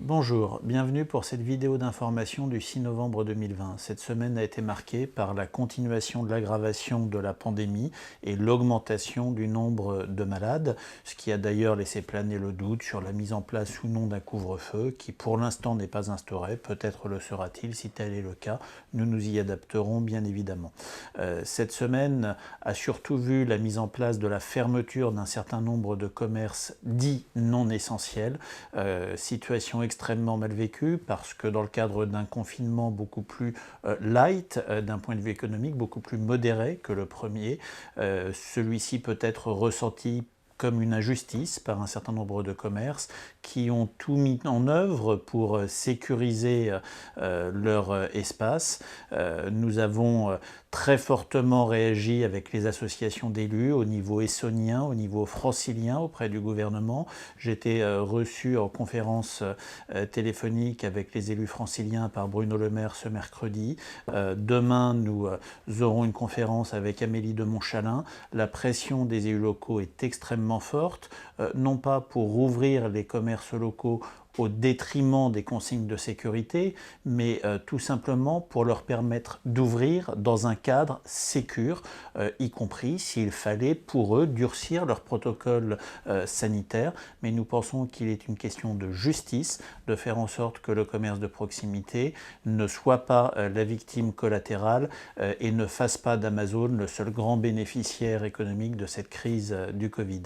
Bonjour, bienvenue pour cette vidéo d'information du 6 novembre 2020. Cette semaine a été marquée par la continuation de l'aggravation de la pandémie et l'augmentation du nombre de malades, ce qui a d'ailleurs laissé planer le doute sur la mise en place ou non d'un couvre-feu qui pour l'instant n'est pas instauré, peut-être le sera-t-il si tel est le cas, nous nous y adapterons bien évidemment. Cette semaine a surtout vu la mise en place de la fermeture d'un certain nombre de commerces dits non essentiels, situation extrêmement mal vécue parce que dans le cadre d'un confinement beaucoup plus light d'un point de vue économique, beaucoup plus modéré que le premier, celui-ci peut être ressenti comme une injustice par un certain nombre de commerces qui ont tout mis en œuvre pour sécuriser leur espace. Nous avons très fortement réagi avec les associations d'élus au niveau essonien, au niveau francilien auprès du gouvernement. J'ai été reçu en conférence téléphonique avec les élus franciliens par Bruno Le Maire ce mercredi. Demain, nous aurons une conférence avec Amélie de Montchalin. La pression des élus locaux est extrêmement forte, non pas pour rouvrir les commerces locaux au détriment des consignes de sécurité, mais tout simplement pour leur permettre d'ouvrir dans un cadre sécure, y compris s'il fallait pour eux durcir leur protocole sanitaire. Mais nous pensons qu'il est une question de justice de faire en sorte que le commerce de proximité ne soit pas la victime collatérale et ne fasse pas d'Amazon le seul grand bénéficiaire économique de cette crise du Covid.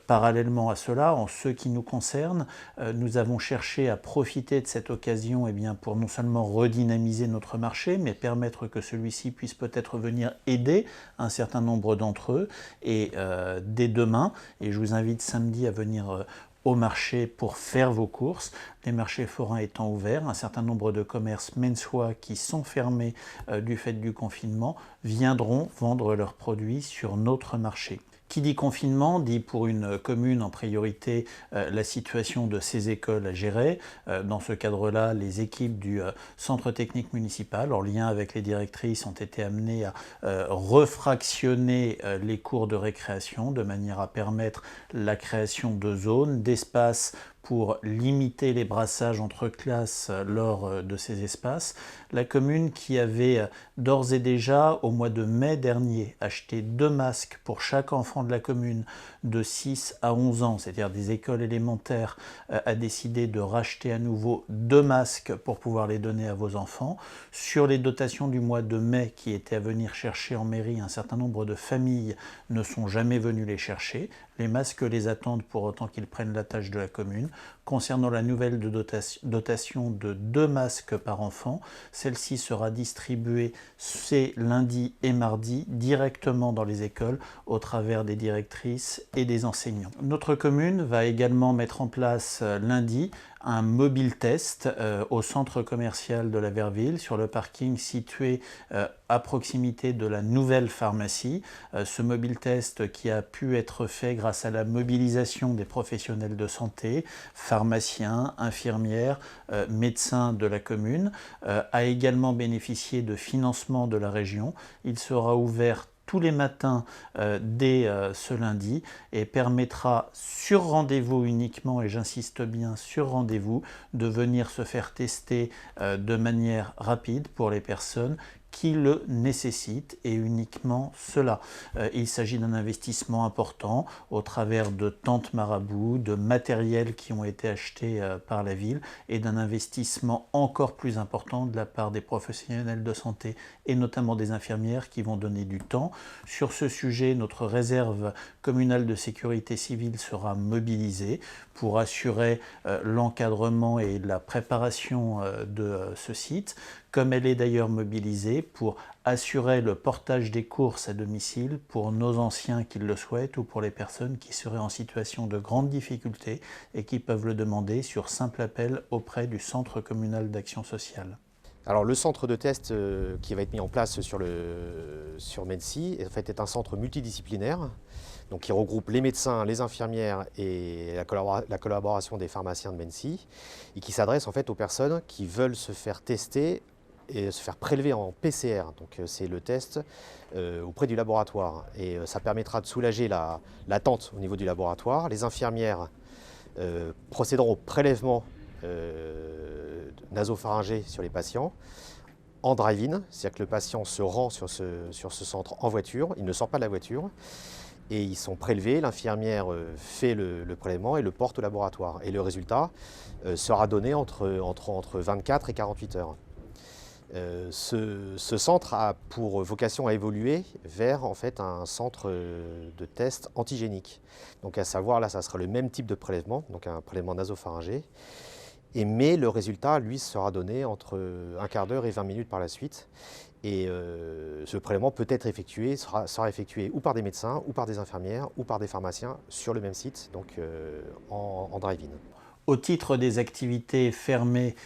Parallèlement à cela, en ce qui nous concerne, nous avons cherché à profiter de cette occasion pour non seulement redynamiser notre marché, mais permettre que celui-ci puisse peut-être venir aider un certain nombre d'entre eux. Et dès demain, et je vous invite samedi à venir au marché pour faire vos courses, les marchés forains étant ouverts, un certain nombre de commerces mensois qui sont fermés du fait du confinement viendront vendre leurs produits sur notre marché. Qui dit confinement dit pour une commune en priorité la situation de ses écoles à gérer. Dans ce cadre-là, les équipes du centre technique municipal, en lien avec les directrices, ont été amenées à refractionner les cours de récréation de manière à permettre la création de zones, d'espaces pour limiter les brassages entre classes lors de ces espaces. La commune qui avait d'ores et déjà, au mois de mai dernier, acheté 2 masques pour chaque enfant de la commune de 6 à 11 ans, c'est-à-dire des écoles élémentaires, a décidé de racheter à nouveau 2 masques pour pouvoir les donner à vos enfants. Sur les dotations du mois de mai qui étaient à venir chercher en mairie, un certain nombre de familles ne sont jamais venues les chercher. Les masques les attendent pour autant qu'ils prennent la tâche de la commune. Concernant la nouvelle dotation de 2 masques par enfant, celle-ci sera distribuée ces lundis et mardis directement dans les écoles au travers des directrices et des enseignants. Notre commune va également mettre en place lundi un mobile test au centre commercial de la Verville, sur le parking situé à proximité de la nouvelle pharmacie. Ce mobile test qui a pu être fait grâce à la mobilisation des professionnels de santé, pharmaciens, infirmières, médecins de la commune, a également bénéficié de financement de la région. Il sera ouvert tous les matins dès ce lundi et permettra sur rendez-vous uniquement, et j'insiste bien sur rendez-vous, de venir se faire tester de manière rapide pour les personnes qui le nécessitent et uniquement cela. Il s'agit d'un investissement important au travers de tentes marabouts, de matériels qui ont été achetés par la ville et d'un investissement encore plus important de la part des professionnels de santé et notamment des infirmières qui vont donner du temps. Sur ce sujet, notre réserve communale de sécurité civile sera mobilisée pour assurer l'encadrement et la préparation de ce site, comme elle est d'ailleurs mobilisée pour assurer le portage des courses à domicile pour nos anciens qui le souhaitent ou pour les personnes qui seraient en situation de grande difficulté et qui peuvent le demander sur simple appel auprès du Centre communal d'action sociale. Alors le centre de test qui va être mis en place sur Mennecy est un centre multidisciplinaire donc qui regroupe les médecins, les infirmières et la collaboration des pharmaciens de Mennecy et qui s'adresse en fait aux personnes qui veulent se faire tester et se faire prélever en PCR. Donc c'est le test auprès du laboratoire et ça permettra de soulager l'attente au niveau du laboratoire. Les infirmières procéderont au prélèvement nasopharyngée sur les patients en drive-in, c'est-à-dire que le patient se rend sur ce centre en voiture, il ne sort pas de la voiture, et ils sont prélevés, l'infirmière fait le prélèvement et le porte au laboratoire. Et le résultat sera donné entre 24 et 48 heures. Ce centre a pour vocation à évoluer vers en fait un centre de test antigénique. Donc à savoir, là, ça sera le même type de prélèvement, donc un prélèvement nasopharyngé. Mais le résultat, lui, sera donné entre un quart d'heure et 20 minutes par la suite. Et ce prélèvement peut être effectué, sera effectué ou par des médecins, ou par des infirmières, ou par des pharmaciens sur le même site, donc en drive-in. Au titre des activités fermées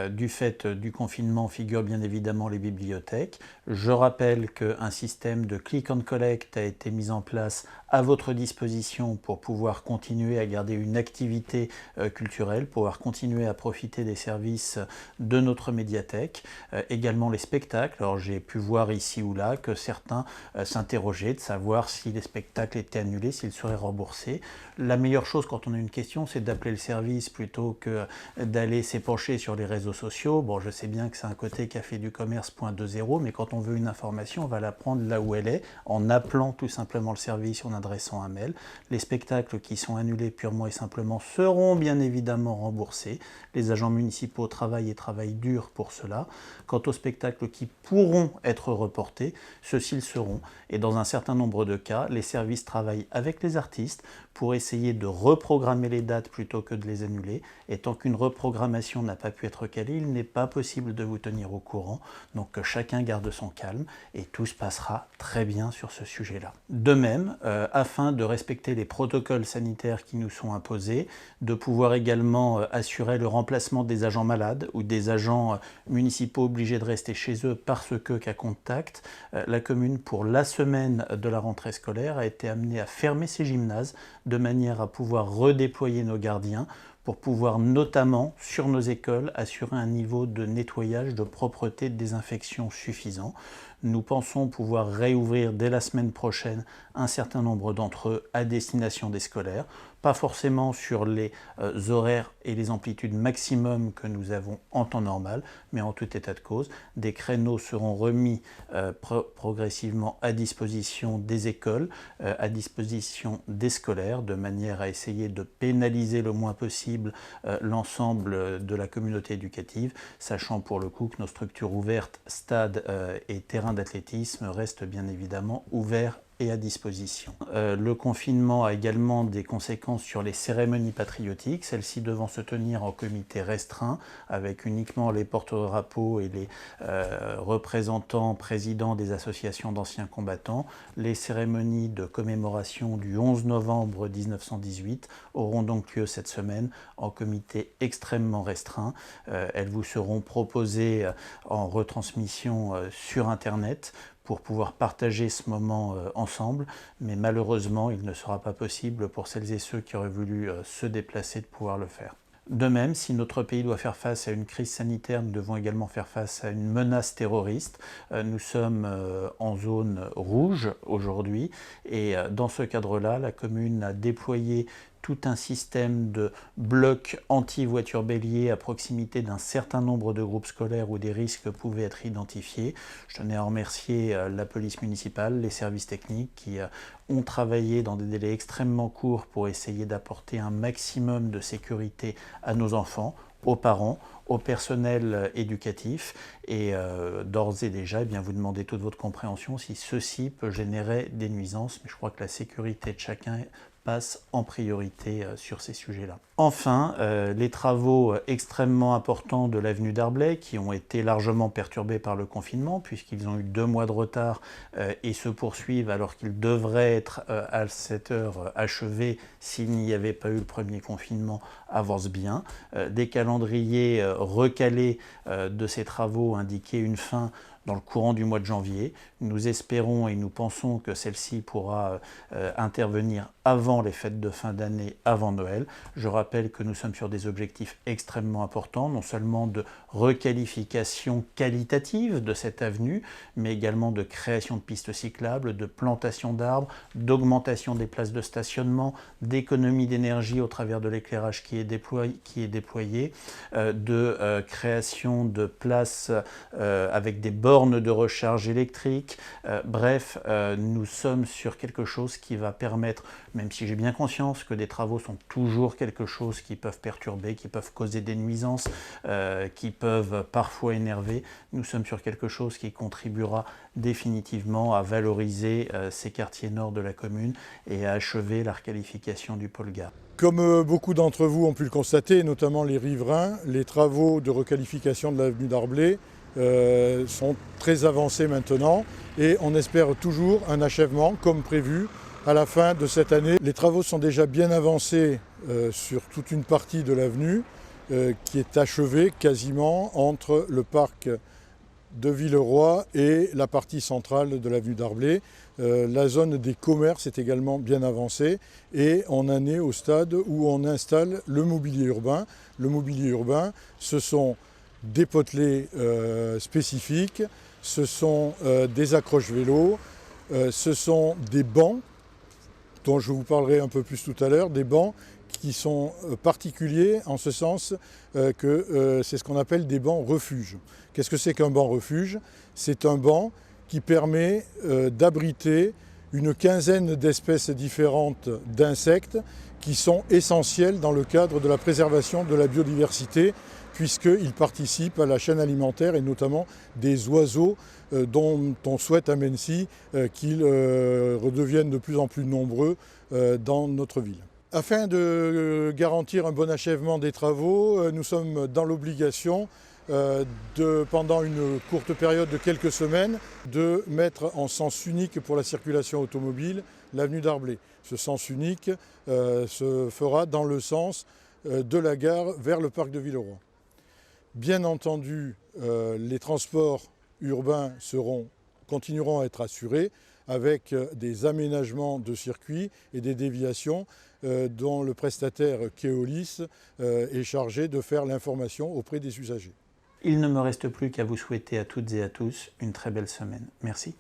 du fait du confinement figurent bien évidemment les bibliothèques. Je rappelle qu'un système de click and collect a été mis en place à votre disposition pour pouvoir continuer à garder une activité culturelle, pouvoir continuer à profiter des services de notre médiathèque. Également les spectacles. Alors j'ai pu voir ici ou là que certains s'interrogeaient de savoir si les spectacles étaient annulés, s'ils seraient remboursés. La meilleure chose quand on a une question, c'est d'appeler le service plutôt que d'aller s'épancher sur les réseaux sociaux. Bon, je sais bien que c'est un côté café du commerce 2.0, mais quand on veut une information, on va la prendre là où elle est, en appelant tout simplement le service, en adressant un mail. Les spectacles qui sont annulés purement et simplement seront bien évidemment remboursés. Les agents municipaux travaillent dur pour cela. Quant aux spectacles qui pourront être reportés, ceux-ci le seront. Et dans un certain nombre de cas, les services travaillent avec les artistes pour essayer de reprogrammer les dates plutôt que de les annuler. Et tant qu'une reprogrammation n'a pas pu être calée, il n'est pas possible de vous tenir au courant. Donc que chacun garde son calme et tout se passera très bien sur ce sujet-là. De même, afin de respecter les protocoles sanitaires qui nous sont imposés, de pouvoir également assurer le remplacement des agents malades ou des agents municipaux obligés de rester chez eux parce que cas contact, la commune, pour la semaine de la rentrée scolaire, a été amenée à fermer ses gymnases de manière à pouvoir redéployer nos gardiens pour pouvoir notamment, sur nos écoles, assurer un niveau de nettoyage, de propreté, de désinfection suffisant. Nous pensons pouvoir réouvrir dès la semaine prochaine un certain nombre d'entre eux à destination des scolaires, pas forcément sur les horaires et les amplitudes maximum que nous avons en temps normal, mais en tout état de cause, des créneaux seront remis progressivement à disposition des écoles, à disposition des scolaires, de manière à essayer de pénaliser le moins possible l'ensemble de la communauté éducative, sachant pour le coup que nos structures ouvertes, stades et terrains d'athlétisme restent bien évidemment ouverts et à disposition. Le confinement a également des conséquences sur les cérémonies patriotiques, celles-ci devant se tenir en comité restreint, avec uniquement les porte-drapeaux et les représentants, présidents des associations d'anciens combattants. Les cérémonies de commémoration du 11 novembre 1918 auront donc lieu cette semaine en comité extrêmement restreint. Elles vous seront proposées en retransmission sur Internet pour pouvoir partager ce moment ensemble, mais malheureusement, il ne sera pas possible pour celles et ceux qui auraient voulu se déplacer de pouvoir le faire. De même, si notre pays doit faire face à une crise sanitaire, nous devons également faire face à une menace terroriste. Nous sommes en zone rouge aujourd'hui et dans ce cadre-là, la commune a déployé tout un système de blocs anti-voitures béliers à proximité d'un certain nombre de groupes scolaires où des risques pouvaient être identifiés. Je tenais à remercier la police municipale, les services techniques qui ont travaillé dans des délais extrêmement courts pour essayer d'apporter un maximum de sécurité à nos enfants, aux parents, au personnel éducatif et d'ores et déjà, eh bien, vous demandez toute votre compréhension si ceci peut générer des nuisances, mais je crois que la sécurité de chacun passe en priorité sur ces sujets-là. Enfin, les travaux extrêmement importants de l'avenue d'Arblay qui ont été largement perturbés par le confinement puisqu'ils ont eu 2 mois de retard et se poursuivent alors qu'ils devraient être à cette heure achevés s'il n'y avait pas eu le premier confinement, avancent bien. Des calendriers recalés de ces travaux indiquaient une fin dans le courant du mois de janvier. Nous espérons et nous pensons que celle-ci pourra intervenir avant les fêtes de fin d'année, avant Noël. Je rappelle que nous sommes sur des objectifs extrêmement importants, non seulement de requalification qualitative de cette avenue, mais également de création de pistes cyclables, de plantation d'arbres, d'augmentation des places de stationnement, d'économie d'énergie au travers de l'éclairage qui est déployé, de création de places avec des bornes de recharge électrique. Bref, nous sommes sur quelque chose qui va permettre, même si j'ai bien conscience que des travaux sont toujours quelque chose qui peuvent perturber, qui peuvent causer des nuisances, qui peuvent parfois énerver, nous sommes sur quelque chose qui contribuera définitivement à valoriser ces quartiers nord de la commune et à achever la requalification du pôle gare. Comme beaucoup d'entre vous ont pu le constater, notamment les riverains, les travaux de requalification de l'avenue d'Arblay sont très avancés maintenant et on espère toujours un achèvement comme prévu à la fin de cette année. Les travaux sont déjà bien avancés sur toute une partie de l'avenue qui est achevée quasiment entre le parc de Villeroy et la partie centrale de l'avenue d'Arblay. La zone des commerces est également bien avancée et on en est au stade où on installe le mobilier urbain. Le mobilier urbain, ce sont des potelets spécifiques, ce sont des accroches vélos, ce sont des bancs dont je vous parlerai un peu plus tout à l'heure, des bancs qui sont particuliers en ce sens que c'est ce qu'on appelle des bancs refuges. Qu'est-ce que c'est qu'un banc refuge? C'est un banc qui permet d'abriter une quinzaine d'espèces différentes d'insectes qui sont essentielles dans le cadre de la préservation de la biodiversité puisqu'ils participent à la chaîne alimentaire et notamment des oiseaux dont on souhaite à Mennecy qu'ils redeviennent de plus en plus nombreux dans notre ville. Afin de garantir un bon achèvement des travaux, nous sommes dans l'obligation pendant une courte période de quelques semaines, de mettre en sens unique pour la circulation automobile l'avenue d'Arblay. Ce sens unique se fera dans le sens de la gare vers le parc de Villeroy. Bien entendu, les transports urbains continueront à être assurés avec des aménagements de circuits et des déviations dont le prestataire Keolis est chargé de faire l'information auprès des usagers. Il ne me reste plus qu'à vous souhaiter à toutes et à tous une très belle semaine. Merci.